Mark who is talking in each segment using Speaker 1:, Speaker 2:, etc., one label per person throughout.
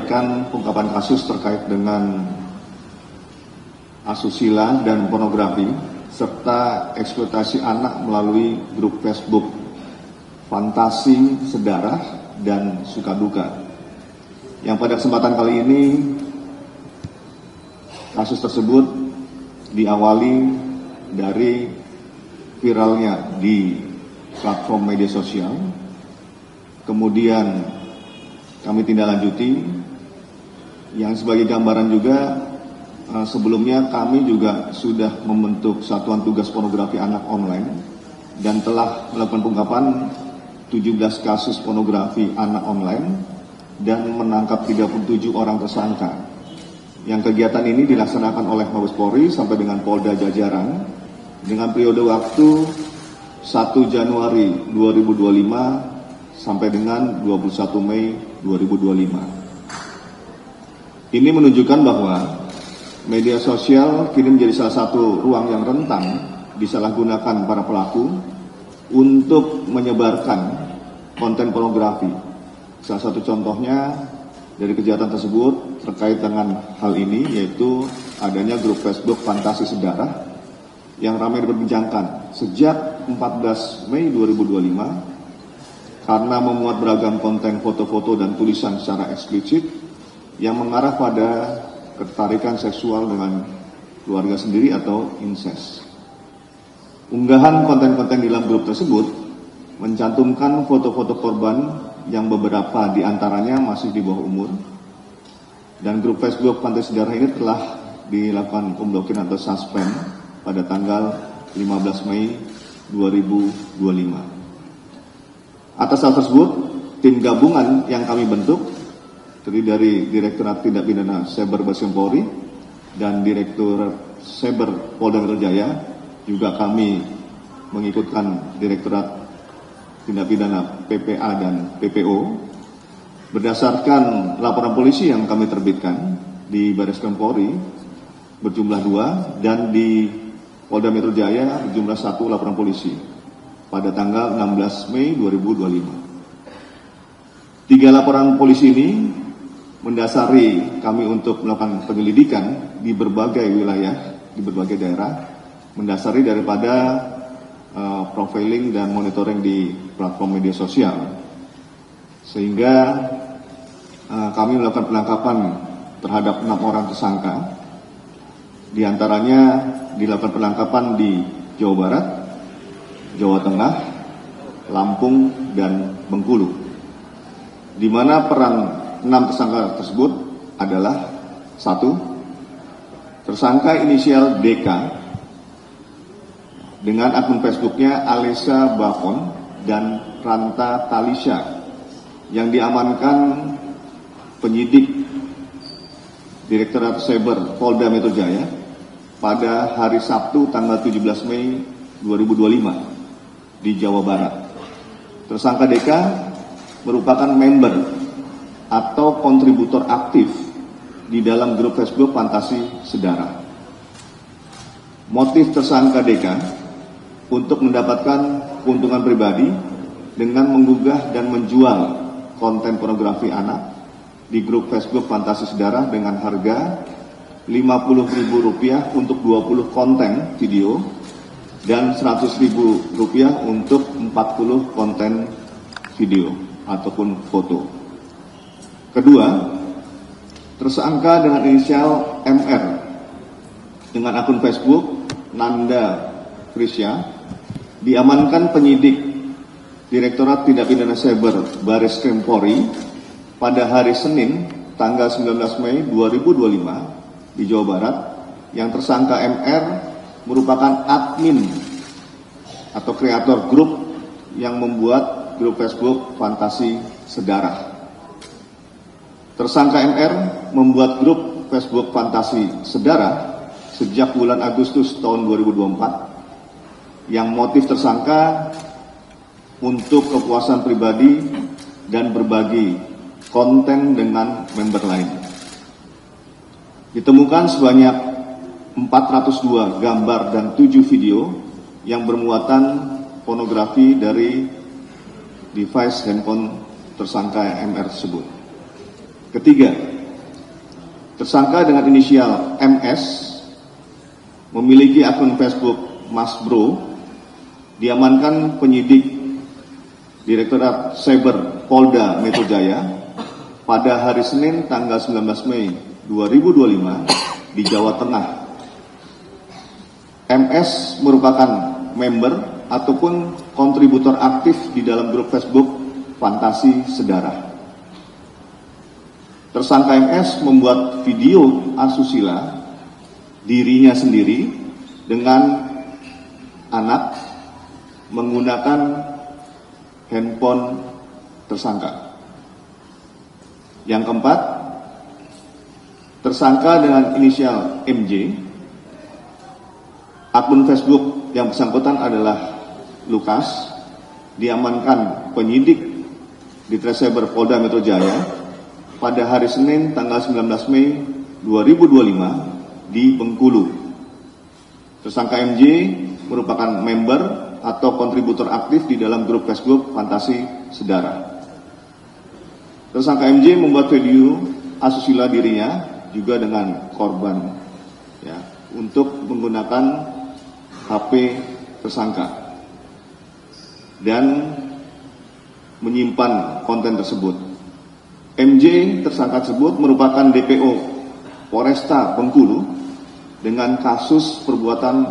Speaker 1: menyampaikan pengungkapan kasus terkait dengan asusila dan pornografi serta eksploitasi anak melalui grup Facebook Fantasi Sedarah dan Sukaduka. Yang pada kesempatan kali ini kasus tersebut diawali dari viralnya di platform media sosial, kemudian kami tindak lanjuti. Yang sebagai gambaran juga, sebelumnya kami juga sudah membentuk Satuan Tugas Pornografi Anak Online dan telah melakukan pengungkapan 17 kasus pornografi anak online dan menangkap 37 orang tersangka. Yang kegiatan ini dilaksanakan oleh Mabes Polri sampai dengan Polda Jajaran dengan periode waktu 1 Januari 2025 sampai dengan 21 Mei 2025. Ini menunjukkan bahwa media sosial kini menjadi salah satu ruang yang rentan disalahgunakan para pelaku untuk menyebarkan konten pornografi. Salah satu contohnya dari kejahatan tersebut terkait dengan hal ini yaitu adanya grup Facebook Fantasi Sedarah yang ramai diperbincangkan sejak 14 Mei 2025 karena memuat beragam konten foto-foto dan tulisan secara eksplisit yang mengarah pada ketertarikan seksual dengan keluarga sendiri atau incest. Unggahan konten-konten di dalam grup tersebut mencantumkan foto-foto korban yang beberapa diantaranya masih di bawah umur, dan grup Facebook Fantasi Sedarah ini telah dilakukan pemblokiran atau suspend pada tanggal 15 Mei 2025. Atas hal tersebut, tim gabungan yang kami bentuk terdiri dari Direktorat Tindak Pidana Cyber Baris Krim Polri dan Direktorat Cyber Polda Metro Jaya, juga kami mengikutkan Direktorat Tindak Pidana PPA dan PPO, berdasarkan laporan polisi yang kami terbitkan di Baris Krim Polri berjumlah 2 dan di Polda Metro Jaya berjumlah 1 laporan polisi pada tanggal 16 Mei 2025. 3 laporan polisi ini mendasari kami untuk melakukan penyelidikan di berbagai wilayah, di berbagai daerah, mendasari daripada profiling dan monitoring di platform media sosial. Sehingga kami melakukan penangkapan terhadap 6 orang tersangka. Di antaranya dilakukan penangkapan di Jawa Barat, Jawa Tengah, Lampung, dan Bengkulu, di mana peran 6 tersangka tersebut adalah 1. Tersangka inisial DK dengan akun Facebooknya Alesa Bafon dan Ranta Talisha yang diamankan penyidik Direktorat Cyber Polda Metro Jaya pada hari Sabtu tanggal 17 Mei 2025 di Jawa Barat. Tersangka DK merupakan member atau kontributor aktif di dalam grup Facebook Fantasi Sedarah. Motif tersangka DK untuk mendapatkan keuntungan pribadi dengan menggugah dan menjual konten pornografi anak di grup Facebook Fantasi Sedarah dengan harga Rp50.000 untuk 20 konten video dan Rp100.000 untuk 40 konten video ataupun foto. Kedua, tersangka dengan inisial MR dengan akun Facebook Nanda Krisya diamankan penyidik Direktorat Tindak Pidana Cyber Baris Krim Polri pada hari Senin tanggal 19 Mei 2025 di Jawa Barat, yang tersangka MR merupakan admin atau kreator grup yang membuat grup Facebook Fantasi Sedarah. Tersangka MR membuat grup Facebook Fantasi Sedarah sejak bulan Agustus tahun 2024, yang motif tersangka untuk kepuasan pribadi dan berbagi konten dengan member lain. Ditemukan sebanyak 402 gambar dan 7 video yang bermuatan pornografi dari device handphone tersangka MR tersebut. Ketiga, Tersangka dengan inisial MS memiliki akun Facebook Mas Bro, diamankan penyidik Direktorat Cyber Polda Metro Jaya pada hari Senin tanggal 19 Mei 2025 di Jawa Tengah. MS merupakan member ataupun kontributor aktif di dalam grup Facebook Fantasi Sedara. Tersangka MS membuat video asusila dirinya sendiri dengan anak menggunakan handphone tersangka. Yang keempat, tersangka dengan inisial MJ, akun Facebook yang bersangkutan adalah Lukas, diamankan penyidik di Treseber Polda Metro Jaya pada hari Senin tanggal 19 Mei 2025 di Bengkulu. Tersangka MJ merupakan member atau kontributor aktif di dalam grup Facebook Fantasi Sedara. Tersangka MJ membuat video asusila dirinya juga dengan korban, ya, untuk menggunakan HP tersangka dan menyimpan konten tersebut. MJ tersangka tersebut merupakan DPO Polresta Bengkulu dengan kasus perbuatan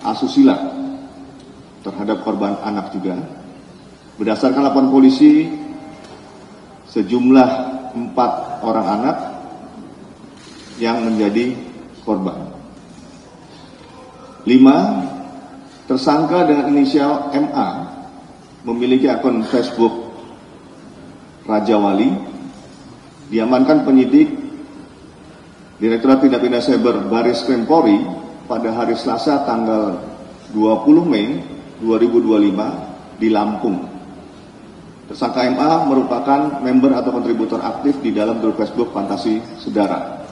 Speaker 1: asusila terhadap korban anak juga. Berdasarkan laporan polisi, sejumlah 4 orang anak yang menjadi korban. 5. Tersangka dengan inisial MA memiliki akun Facebook Raja Wali, diamankan penyidik Direktorat Tindak Pidana Cyber Baris Krim Polri pada hari Selasa tanggal 20 Mei 2025 di Lampung. Tersangka MA merupakan member atau kontributor aktif di dalam grup Facebook Fantasi Sedara.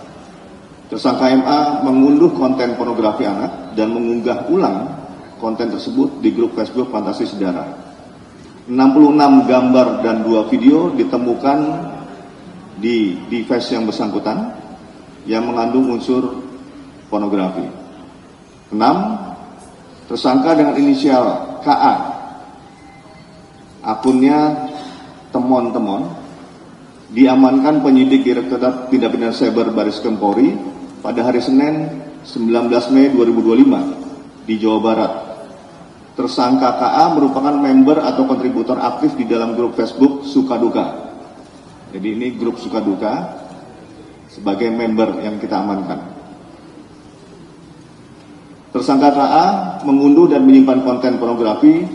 Speaker 1: Tersangka MA mengunduh konten pornografi anak dan mengunggah ulang konten tersebut di grup Facebook Fantasi Sedara. 66 gambar dan 2 video ditemukan di device yang bersangkutan yang mengandung unsur pornografi. 6. Tersangka dengan inisial KA, akunnya temon-temon, diamankan penyidik Direktorat Tindak Pidana Cyber Baris Krim Polri pada hari Senin 19 Mei 2025 di Jawa Barat. Tersangka KA merupakan member atau kontributor aktif di dalam grup Facebook Sukaduka. Jadi ini grup Sukaduka sebagai member yang kita amankan. Tersangka KA mengunduh dan menyimpan konten pornografi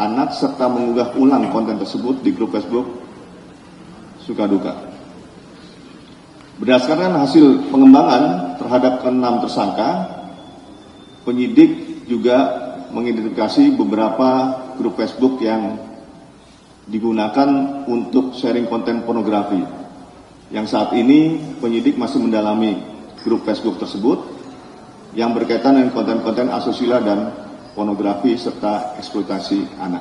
Speaker 1: anak serta mengunggah ulang konten tersebut di grup Facebook Sukaduka. Berdasarkan hasil pengembangan terhadap ke-6 tersangka, penyidik juga mengidentifikasi beberapa grup Facebook yang digunakan untuk sharing konten pornografi. Yang saat ini penyidik masih mendalami grup Facebook tersebut yang berkaitan dengan konten-konten asusila dan pornografi serta eksploitasi anak.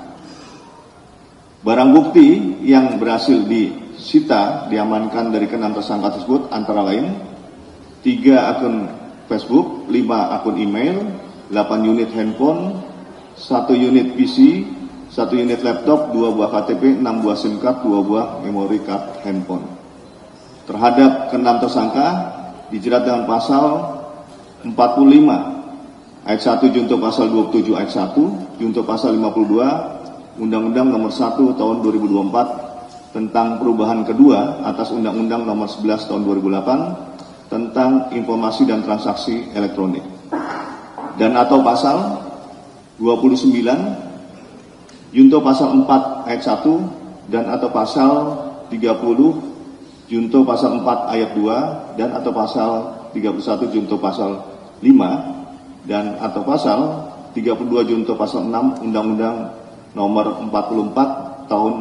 Speaker 1: Barang bukti yang berhasil disita diamankan dari ke-6 tersangka tersebut antara lain 3 akun Facebook, 5 akun email, 8 unit handphone, 1 unit PC, 1 unit laptop, 2 buah KTP, 6 buah SIM card, 2 buah memory card handphone. Terhadap ke-6 tersangka dijerat dengan pasal 45 ayat 1 junto pasal 27 ayat 1 junto pasal 52 Undang-Undang Nomor 1 Tahun 2024 tentang perubahan kedua atas Undang-Undang Nomor 11 Tahun 2008 tentang informasi dan transaksi elektronik, dan atau pasal 29 junto pasal 4 ayat 1 dan atau pasal 30 junto pasal 4 ayat 2 dan atau pasal 31 junto pasal 5 dan atau pasal 32 junto pasal 6 Undang-Undang Nomor 44 Tahun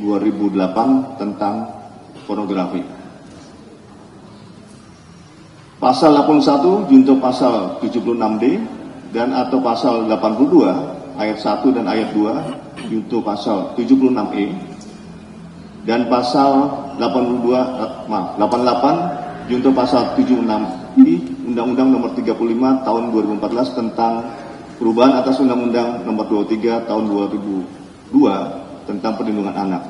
Speaker 1: 2008 tentang pornografi. Pasal 81 junto pasal 76D dan atau pasal 82 ayat 1 dan ayat 2 junto pasal 76E dan pasal 88 junto pasal 76I Undang-Undang Nomor 35 Tahun 2014 tentang perubahan atas Undang-Undang Nomor 23 Tahun 2002 tentang perlindungan anak.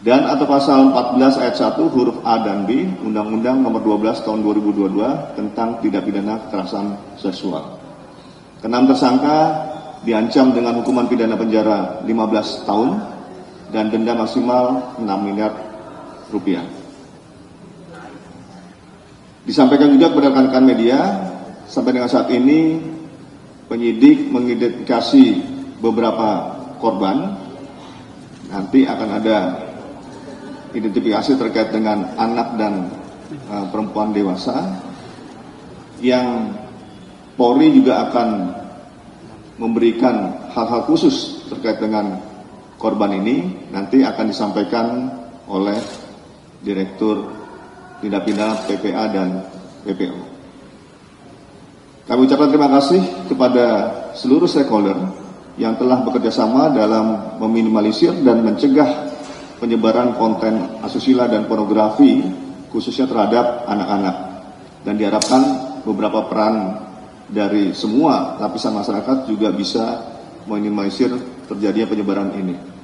Speaker 1: Dan atau pasal 14 ayat 1 huruf A dan B Undang-Undang Nomor 12 Tahun 2022 tentang tindak pidana kekerasan seksual. Keenam tersangka diancam dengan hukuman pidana penjara 15 tahun dan denda maksimal 6 miliar rupiah. Disampaikan juga kepada rekan-rekan media, sampai dengan saat ini penyidik mengidentifikasi beberapa korban. Nanti akan ada identifikasi terkait dengan anak dan perempuan dewasa yang Polri juga akan memberikan hal-hal khusus terkait dengan korban ini. Nanti akan disampaikan oleh Direktur Tindak Pidana PPA dan PPO. Kami ucapkan terima kasih kepada seluruh stakeholder yang telah bekerja sama dalam meminimalisir dan mencegah penyebaran konten asusila dan pornografi khususnya terhadap anak-anak. Dan diharapkan beberapa peran dari semua lapisan masyarakat juga bisa meminimalisir terjadinya penyebaran ini.